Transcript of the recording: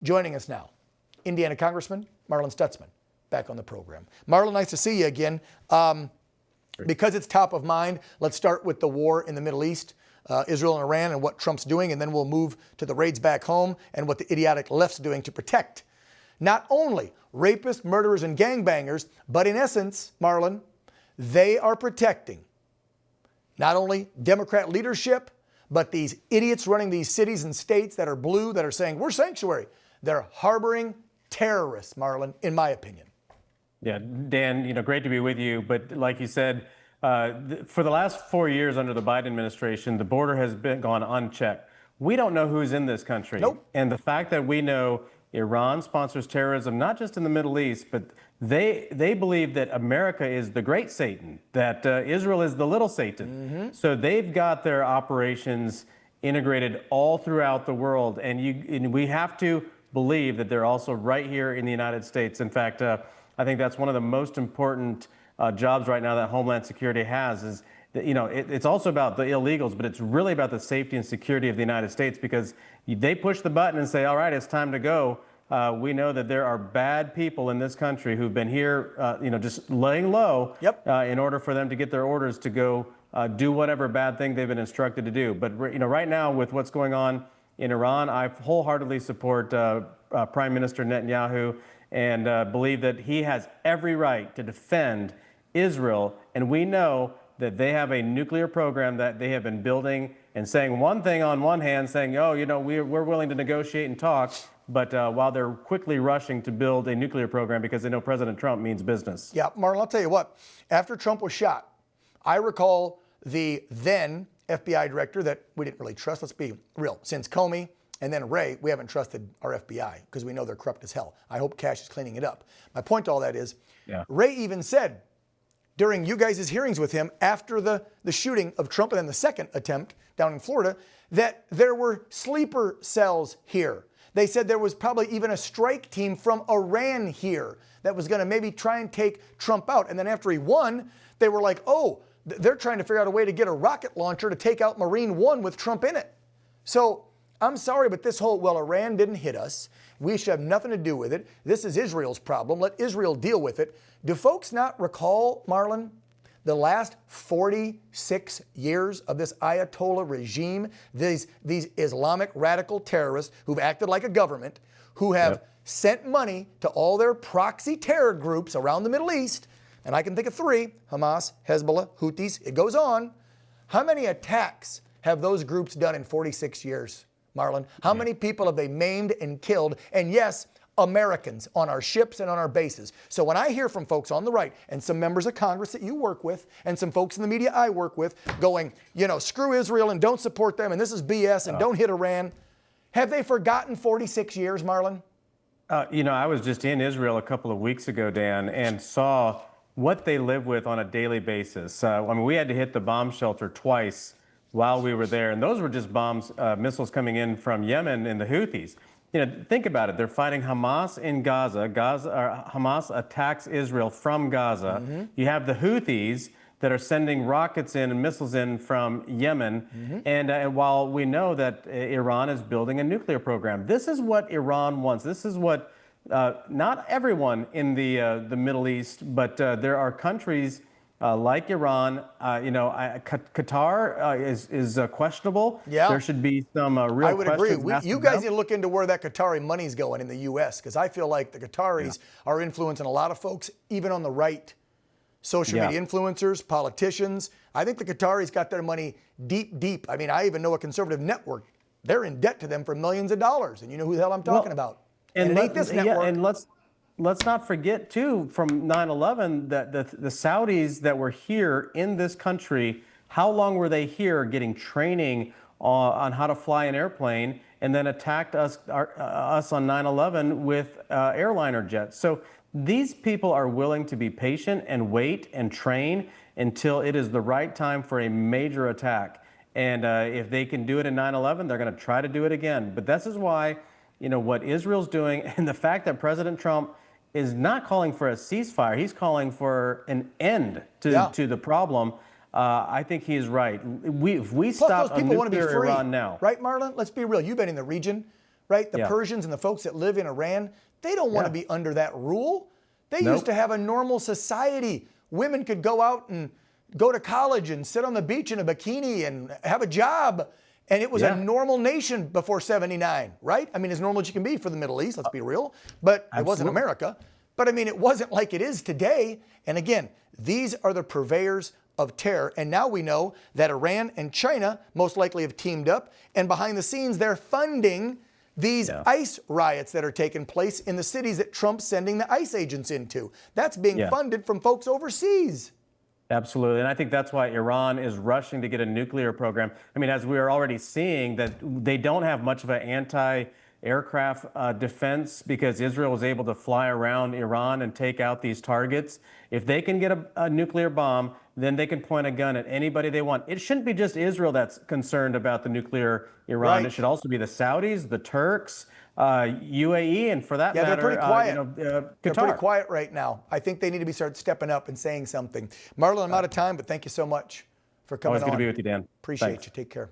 Joining us now, Indiana Congressman Marlin Stutzman, back on the program. Marlin, nice to see you again. Because it's top of mind, let's start with the war in the Middle East, Israel and Iran, and what Trump's doing, and then we'll move to the raids back home and what the idiotic left's doing to protect not only rapists, murderers, and gangbangers, but in essence, Marlin, they are protecting not only Democrat leadership, but these idiots running these cities and states that are blue, that are saying, we're sanctuary. They're harboring terrorists, Marlin, in my opinion. Yeah, Dan, great to be with you. But like you said, for the last 4 years under the Biden administration, the border has gone unchecked. We don't know who's in this country. Nope. And the fact that we know Iran sponsors terrorism, not just in the Middle East, but they believe that America is the great Satan, that Israel is the little Satan. Mm-hmm. So they've got their operations integrated all throughout the world. And we have to believe that they're also right here in the United States. In fact, I think that's one of the most important jobs right now that Homeland Security has is that, it's also about the illegals, but it's really about the safety and security of the United States, because they push the button and say, all right, it's time to go. We know that there are bad people in this country who've been here, just laying low. Yep. In order for them to get their orders to go do whatever bad thing they've been instructed to do. But, right now with what's going on in Iran, I wholeheartedly support Prime Minister Netanyahu and believe that he has every right to defend Israel. And we know that they have a nuclear program that they have been building and saying one thing on one hand, saying, oh, we're willing to negotiate and talk, but while they're quickly rushing to build a nuclear program because they know President Trump means business. Yeah, Marlin, I'll tell you what, after Trump was shot, I recall the then FBI director that we didn't really trust, let's be real, since Comey and then Wray, we haven't trusted our FBI because we know they're corrupt as hell. I hope Kash is cleaning it up. My point to all that is, Wray even said during you guys' hearings with him after the shooting of Trump and then the second attempt down in Florida, that there were sleeper cells here. They said there was probably even a strike team from Iran here that was going to maybe try and take Trump out. And then after he won, they were like, oh, they're trying to figure out a way to get a rocket launcher to take out Marine One with Trump in it. So I'm sorry, but this whole, well, Iran didn't hit us. We should have nothing to do with it. This is Israel's problem. Let Israel deal with it. Do folks not recall, Marlin, the last 46 years of this Ayatollah regime, these Islamic radical terrorists who've acted like a government, who have sent money to all their proxy terror groups around the Middle East, and I can think of 3, Hamas, Hezbollah, Houthis, it goes on. How many attacks have those groups done in 46 years, Marlin? How many people have they maimed and killed? And yes, Americans on our ships and on our bases. So when I hear from folks on the right and some members of Congress that you work with and some folks in the media I work with going, screw Israel and don't support them and this is BS and don't hit Iran, have they forgotten 46 years, Marlin? I was just in Israel a couple of weeks ago, Dan, and saw what they live with on a daily basis. We had to hit the bomb shelter twice while we were there, and those were just missiles coming in from Yemen and the Houthis. Think about it. They're fighting Hamas in Gaza. Hamas attacks Israel from Gaza. Mm-hmm. You have the Houthis that are sending rockets in and missiles in from Yemen. Mm-hmm. And while we know that Iran is building a nuclear program, this is what Iran wants. This is what not everyone in the Middle East, but there are countries like Iran, Qatar is questionable. Yeah. There should be some real I would agree. questions. You guys need to look into where that Qatari money's going in the U.S. because I feel like the Qataris are influencing a lot of folks, even on the right. Social media influencers, politicians. I think the Qataris got their money deep. I mean, I even know a conservative network. They're in debt to them for millions of dollars. And you know who the hell I'm talking about. And it ain't this network. And let's not forget, too, from 9/11, that the Saudis that were here in this country, how long were they here getting training on how to fly an airplane and then attacked us on 9/11 with airliner jets? So these people are willing to be patient and wait and train until it is the right time for a major attack. And if they can do it in 9/11, they're going to try to do it again. But this is why, what Israel's doing, and the fact that President Trump is not calling for a ceasefire. He's calling for an end to the problem. I think he's right. If we stop a nuclear Iran now. Right, Marlon? Let's be real. You've been in the region. right? The Yeah. Persians and the folks that live in Iran, they don't want to Yeah. be under that rule. They Nope. used to have a normal society. Women could go out and go to college and sit on the beach in a bikini and have a job. And it was Yeah. a normal nation before 79, right? I mean, as normal as you can be for the Middle East, let's be real. But it wasn't Absolutely. America. But I mean, it wasn't like it is today. And again, these are the purveyors of terror. And now we know that Iran and China most likely have teamed up. And behind the scenes, they're funding these Yeah. ICE riots that are taking place in the cities that Trump's sending the ICE agents into. That's being Yeah. funded from folks overseas. Absolutely. And I think that's why Iran is rushing to get a nuclear program. I mean, as we are already seeing, that they don't have much of an anti-aircraft defense because Israel was able to fly around Iran and take out these targets. If they can get a nuclear bomb, then they can point a gun at anybody they want. It shouldn't be just Israel that's concerned about the nuclear Iran. Right. It should also be the Saudis, the Turks, UAE, and for that Yeah, they're matter, pretty quiet. Qatar. They're pretty quiet right now. I think they need to start stepping up and saying something. Marlon, I'm out of time, but thank you so much for coming Always good on. to be with you, Dan. Appreciate Thanks. you. Take care.